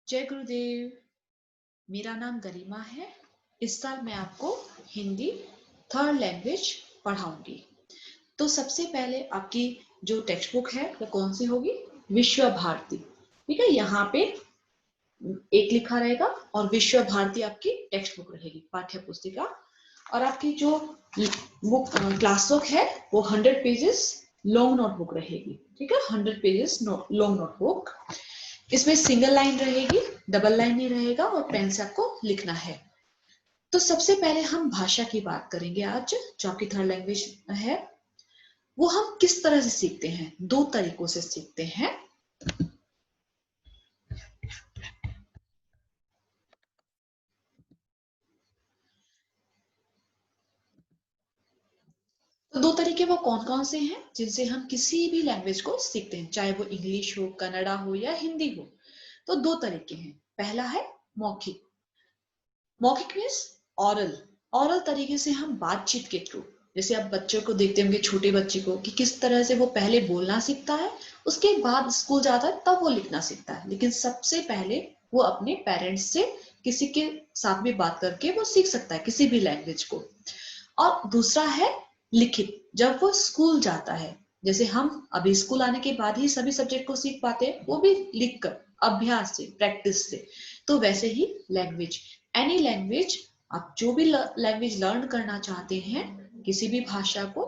जय गुरुदेव। मेरा नाम गरिमा है। इस साल मैं आपको हिंदी थर्ड लैंग्वेज पढ़ाऊंगी। तो सबसे पहले आपकी जो टेक्स्ट बुक है वो कौन सी होगी? विश्व भारती। ठीक है, यहाँ पे एक लिखा रहेगा और विश्व भारती आपकी टेक्स्ट बुक रहेगी, पाठ्य पुस्तिका। और आपकी जो बुक क्लास बुक है वो 100 पेजेस लॉन्ग नोटबुक रहेगी। ठीक है, 100 पेजेस लॉन्ग नोटबुक। इसमें सिंगल लाइन रहेगी, डबल लाइन नहीं रहेगा, और पेन से आपको लिखना है। तो सबसे पहले हम भाषा की बात करेंगे आज, जो आपकी थर्ड लैंग्वेज है। वो हम किस तरह से सीखते हैं? दो तरीकों से सीखते हैं। तो दो तरीके वो कौन कौन से हैं जिनसे हम किसी भी लैंग्वेज को सीखते हैं, चाहे वो इंग्लिश हो, कन्नड़ा हो या हिंदी हो? तो दो तरीके हैं। पहला है मौखिक। मौखिक मीन्स ऑरल। ऑरल तरीके से हम बातचीत के थ्रू, जैसे आप बच्चों को देखते होंगे, छोटे बच्चे को, कि किस तरह से वो पहले बोलना सीखता है, उसके बाद स्कूल जाता है, तब वो लिखना सीखता है। लेकिन सबसे पहले वो अपने पेरेंट्स से, किसी के साथ भी बात करके वो सीख सकता है किसी भी लैंग्वेज को। और दूसरा है लिखित। जब वो स्कूल जाता है, जैसे हम अभी स्कूल आने के बाद ही सभी सब्जेक्ट को सीख पाते हैं, वो भी लिखकर, अभ्यास से, प्रैक्टिस से। तो वैसे ही लैंग्वेज, एनी लैंग्वेज, आप जो भी लैंग्वेज लर्न करना चाहते हैं, किसी भी भाषा को,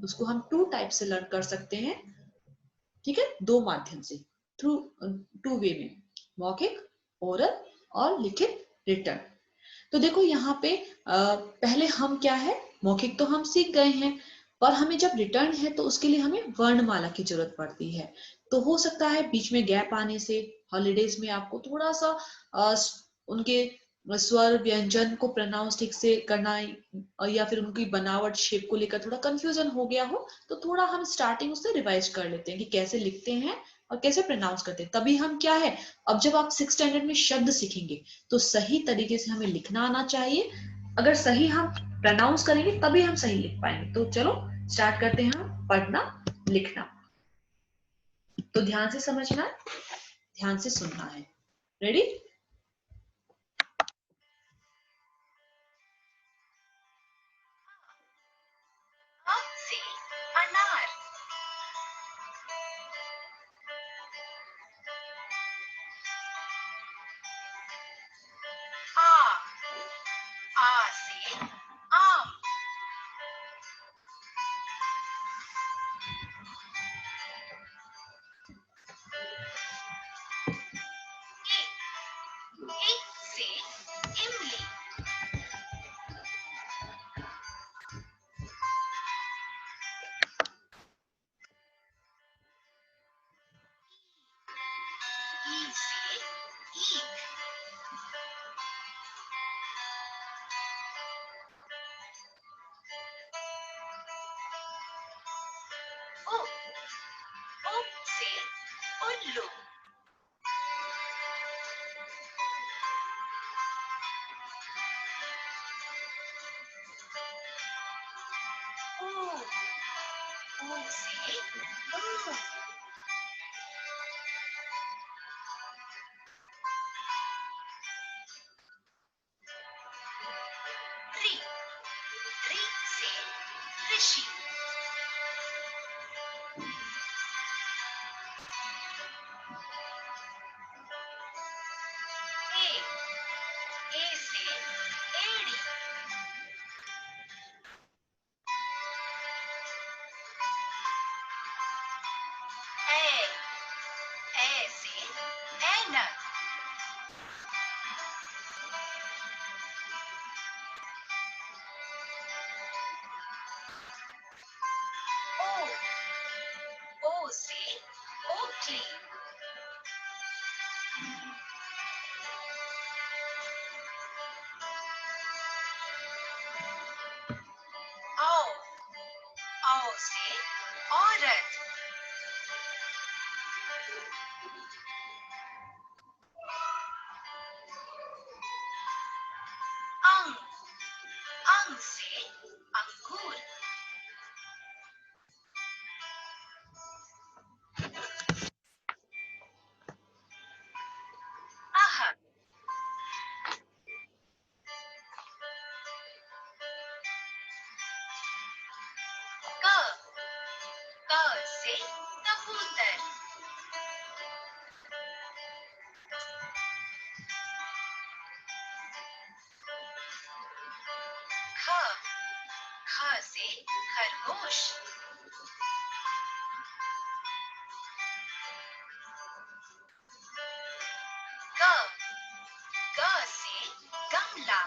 उसको हम टू टाइप से लर्न कर सकते हैं। ठीक है, दो माध्यम से, थ्रू टू वे में, मौखिक ओरल और लिखित रिटर्न। तो देखो यहाँ पे पहले हम क्या है, मौखिक तो हम सीख गए हैं, पर हमें जब रिटर्न है तो उसके लिए हमें वर्णमाला की जरूरत पड़ती है। तो हो सकता है बीच में गैप आने से, हॉलीडेज में आपको थोड़ा सा उनके स्वर व्यंजन को प्रोनाउंस ठीक से करना, या फिर उनकी बनावट शेप को लेकर थोड़ा कंफ्यूजन हो गया हो, तो थोड़ा हम स्टार्टिंग उससे रिवाइज कर लेते हैं कि कैसे लिखते हैं और कैसे प्रोनाउंस करते हैं। तभी हम क्या है, अब जब आप 6th स्टैंडर्ड में शब्द सीखेंगे तो सही तरीके से हमें लिखना आना चाहिए। अगर सही हम प्रोनाउंस करेंगे तभी हम सही लिख पाएंगे। तो चलो स्टार्ट करते हैं हम पढ़ना लिखना। तो ध्यान से समझना है, ध्यान से सुनना है। रेडी? से अनार। आ से आम। इ से इमली। ई से ईख। उ से उल्लू। ऊ से ऊन। ऋ से ऋषि। ए से एड़ी। ए से ऐनक। ओ से ओखली। औ से औरत। अंग से अंगूर। अह से खरगोश। ग ग से गमला।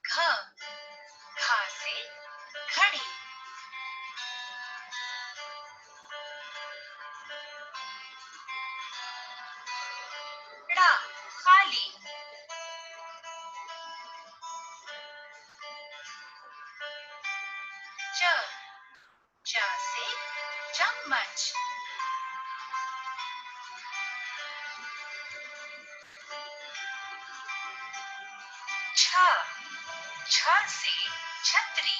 घ घ से घड़ी। ड़ा खाली। च च से चम्मच। छ छ से छतरी।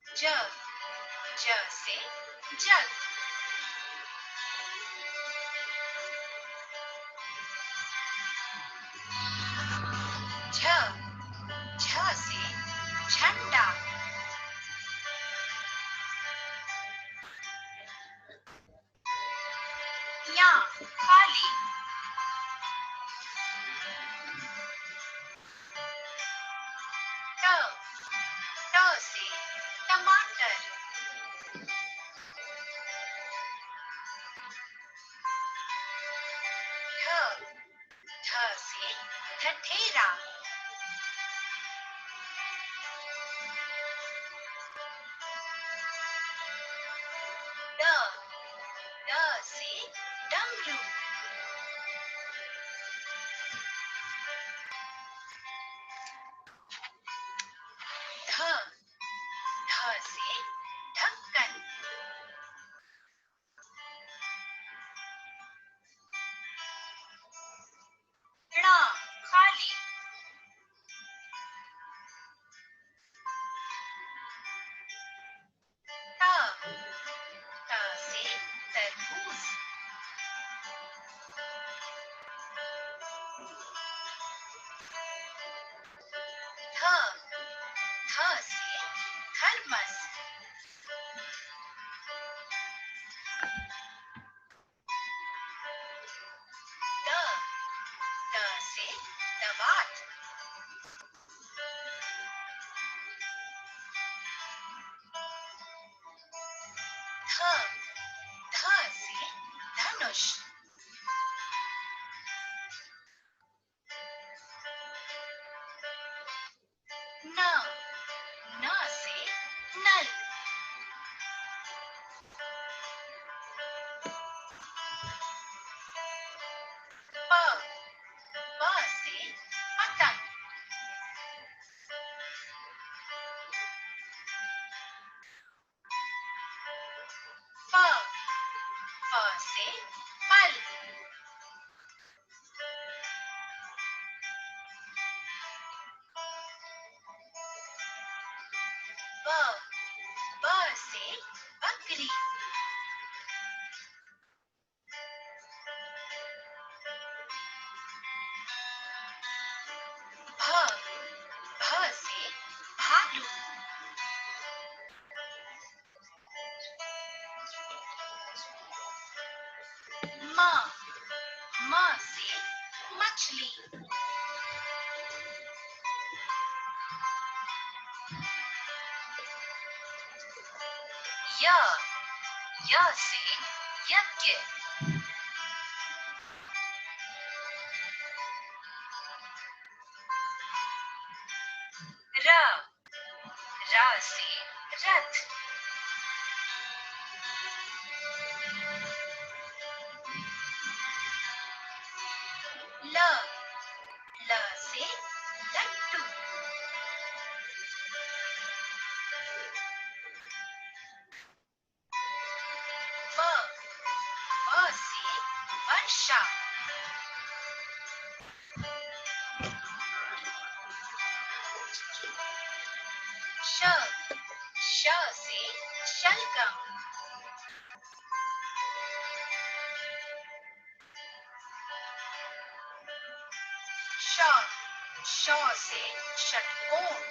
ज ज से जग। झ झ से झंडा। या खाली। ट ट से टमाटर। ठ ठ से ठठेरा। ड ड से डमरू। ध ध से ढक्कन। ण खाली। ट ट से तरबूज। थ थ से थर्मस। द द से दवात। ध ध से धनुष। न न से नल। प प से पतंग। प प से फल। ब ब से बकरी। भ भ से भालू। म म से मछली। य य से यज्ञ। र र से रथ। ल ल से लड्डू। व व से वर्षा। श श से शलगम। श श से षटकोण।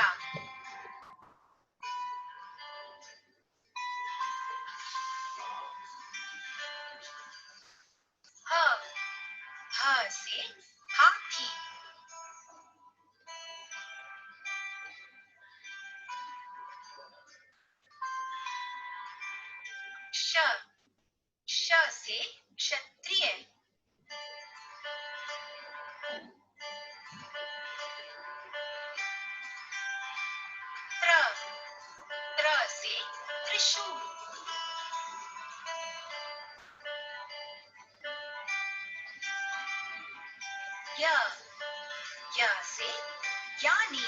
कमरा, ह ह से हाथी, श श से क्षत्रिय, त्र त्र से त्रिशूल, य य से ज्ञानी,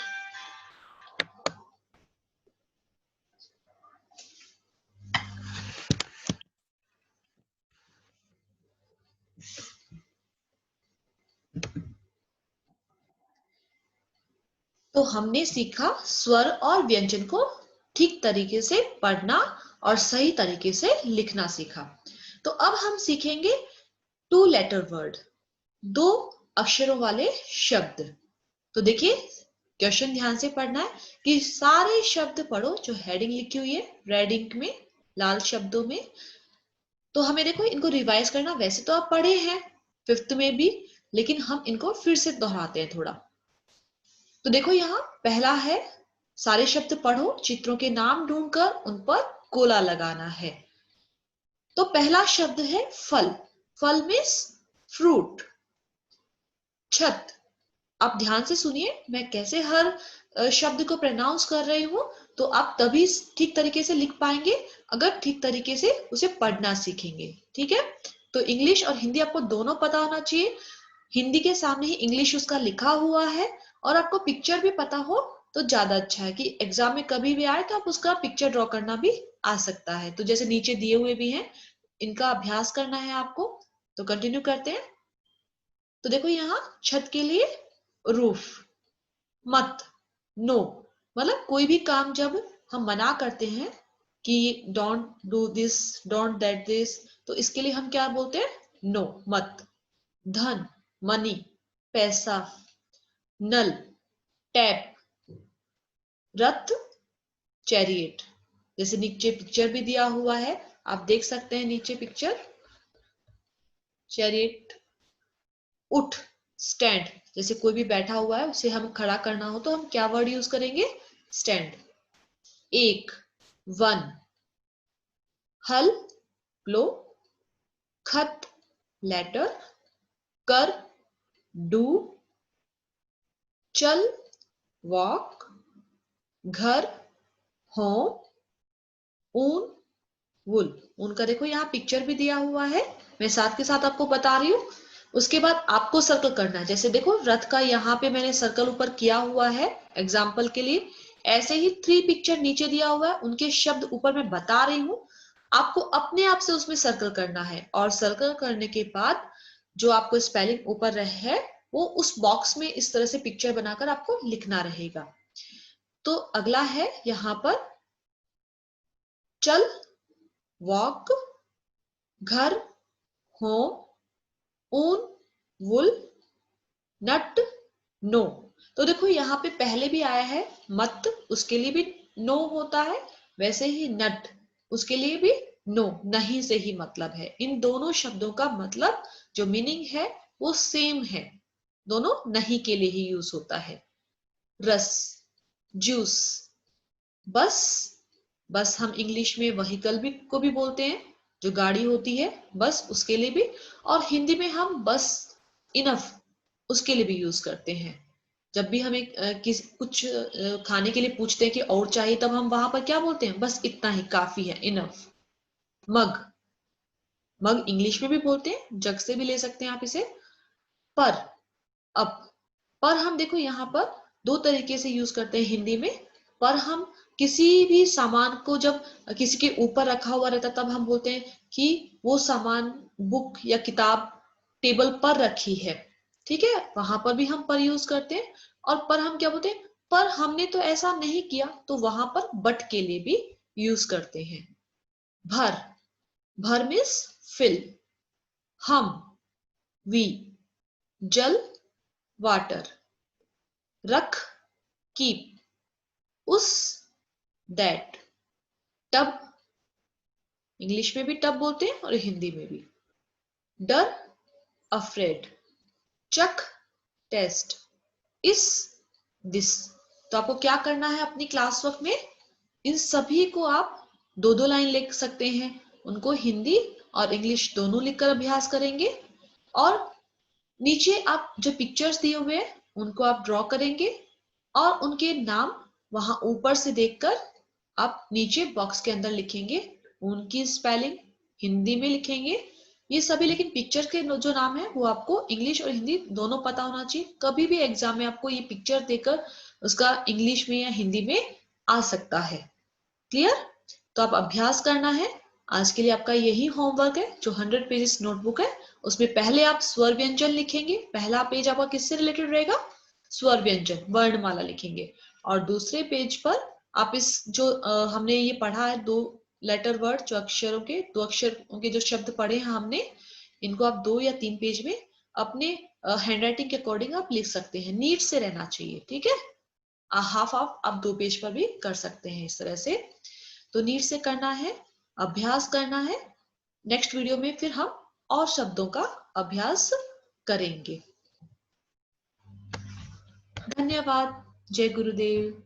तो हमने सीखा स्वर और व्यंजन को ठीक तरीके से पढ़ना और सही तरीके से लिखना सीखा। तो अब हम सीखेंगे 2 लेटर वर्ड, 2 अक्षरों वाले शब्द। तो देखिए क्वेश्चन ध्यान से पढ़ना है कि सारे शब्द पढ़ो जो हेडिंग लिखी हुई है रेड इंक में, लाल शब्दों में। तो हमें देखो इनको रिवाइज करना, वैसे तो आप पढ़े हैं 5th में भी, लेकिन हम इनको फिर से दोहराते हैं थोड़ा। तो देखो यहाँ पहला है, सारे शब्द पढ़ो, चित्रों के नाम ढूंढकर उन पर गोला लगाना है। तो पहला शब्द है फल, फल मीन्स फ्रूट। छत, आप ध्यान से सुनिए मैं कैसे हर शब्द को प्रोनाउंस कर रही हूं, तो आप तभी ठीक तरीके से लिख पाएंगे अगर ठीक तरीके से उसे पढ़ना सीखेंगे। ठीक है, तो इंग्लिश और हिंदी आपको दोनों पता होना चाहिए। हिंदी के सामने ही इंग्लिश उसका लिखा हुआ है, और आपको पिक्चर भी पता हो तो ज्यादा अच्छा है कि एग्जाम में कभी भी आए तो आप उसका पिक्चर ड्रॉ करना भी आ सकता है। तो जैसे नीचे दिए हुए भी हैं, इनका अभ्यास करना है आपको। तो कंटिन्यू करते हैं। तो देखो यहाँ छत के लिए रूफ, मत, नो, मतलब कोई भी काम जब हम मना करते हैं कि don't do this, don't that this, तो इसके लिए हम क्या बोलते हैं? नो, मत। धन, मनी, पैसा। नल, टैप। रथ, चैरियट। जैसे नीचे पिक्चर भी दिया हुआ है, आप देख सकते हैं नीचे पिक्चर, चैरियट। उठ, स्टैंड, जैसे कोई भी बैठा हुआ है उसे हम खड़ा करना हो तो हम क्या वर्ड यूज करेंगे? स्टैंड। एक, वन। हल, प्लो। खत, लेटर। कर, डू। चल, वॉक। घर, होम। ऊन, वुल। ऊन का देखो यहाँ पिक्चर भी दिया हुआ है, मैं साथ के साथ आपको बता रही हूँ। उसके बाद आपको सर्कल करना है, जैसे देखो रथ का यहाँ पे मैंने सर्कल ऊपर किया हुआ है एग्जाम्पल के लिए। ऐसे ही 3 पिक्चर नीचे दिया हुआ है, उनके शब्द ऊपर मैं बता रही हूँ, आपको अपने आप से उसमें सर्कल करना है। और सर्कल करने के बाद जो आपको स्पेलिंग ऊपर है वो उस बॉक्स में इस तरह से पिक्चर बनाकर आपको लिखना रहेगा। तो अगला है यहाँ पर चल, वॉक। घर, होम। ऊन, वुल। नट, नो। तो देखो यहाँ पे पहले भी आया है मत, उसके लिए भी नो होता है, वैसे ही नट, उसके लिए भी नो, नहीं से ही मतलब है। इन दोनों शब्दों का मतलब जो मीनिंग है वो सेम है, दोनों नहीं के लिए ही यूज होता है। रस, जूस। बस, बस हम इंग्लिश में व्हीकल भी को भी बोलते हैं, जो गाड़ी होती है बस, उसके लिए भी। और हिंदी में हम बस, इनफ, उसके लिए भी यूज करते हैं। जब भी हमें कुछ खाने के लिए पूछते हैं कि और चाहिए, तब हम वहां पर क्या बोलते हैं? बस इतना ही काफी है, इनफ। मग, मग इंग्लिश में भी बोलते हैं, जग से भी ले सकते हैं आप इसे। पर, अप। पर हम देखो यहाँ पर 2 तरीके से यूज करते हैं हिंदी में। पर हम किसी भी सामान को जब किसी के ऊपर रखा हुआ रहता तब हम बोलते हैं कि वो सामान, बुक या किताब टेबल पर रखी है। ठीक है, वहां पर भी हम पर यूज करते हैं। और पर हम क्या बोलते हैं? पर हमने तो ऐसा नहीं किया, तो वहां पर बट के लिए भी यूज करते हैं। भर, भर मीन्स फिल। हम, वी। जल, वाटर। रख, कीप। उस, दैट, टब, इंग्लिश में भी टब बोलते हैं और हिंदी में भी। डर, अफ्रेड, चक, टेस्ट, इस, दिस। तो आपको क्या करना है अपनी क्लास वर्क में, इन सभी को आप दो दो लाइन लिख सकते हैं, उनको हिंदी और इंग्लिश दोनों लिखकर अभ्यास करेंगे, और नीचे आप जो पिक्चर्स दिए हुए हैं उनको आप ड्रॉ करेंगे और उनके नाम वहां ऊपर से देखकर आप नीचे बॉक्स के अंदर लिखेंगे, उनकी स्पेलिंग हिंदी में लिखेंगे ये सभी, लेकिन पिक्चर के जो नाम है वो आपको इंग्लिश और हिंदी दोनों पता होना चाहिए। कभी भी एग्जाम में आपको ये पिक्चर देकर उसका इंग्लिश में या हिंदी में आ सकता है। क्लियर? तो आप अभ्यास करना है। आज के लिए आपका यही होमवर्क है, जो 100 पेजेस नोटबुक है उसमें पहले आप स्वर व्यंजन लिखेंगे। पहला पेज आपका किससे रिलेटेड रहेगा? स्वर व्यंजन, वर्णमाला लिखेंगे। और दूसरे पेज पर आप इस जो हमने ये पढ़ा है, दो लेटर वर्ड, जो अक्षरों के दो अक्षरों के जो शब्द पढ़े हैं हमने, इनको आप 2 या 3 पेज में अपने हैंडराइटिंग के अकॉर्डिंग आप लिख सकते हैं। नीट से रहना चाहिए, ठीक है? हाफ हाफ आप 2 पेज पर भी कर सकते हैं इस तरह से। तो नीट से करना है, अभ्यास करना है। नेक्स्ट वीडियो में फिर हम और शब्दों का अभ्यास करेंगे। धन्यवाद। जय गुरुदेव।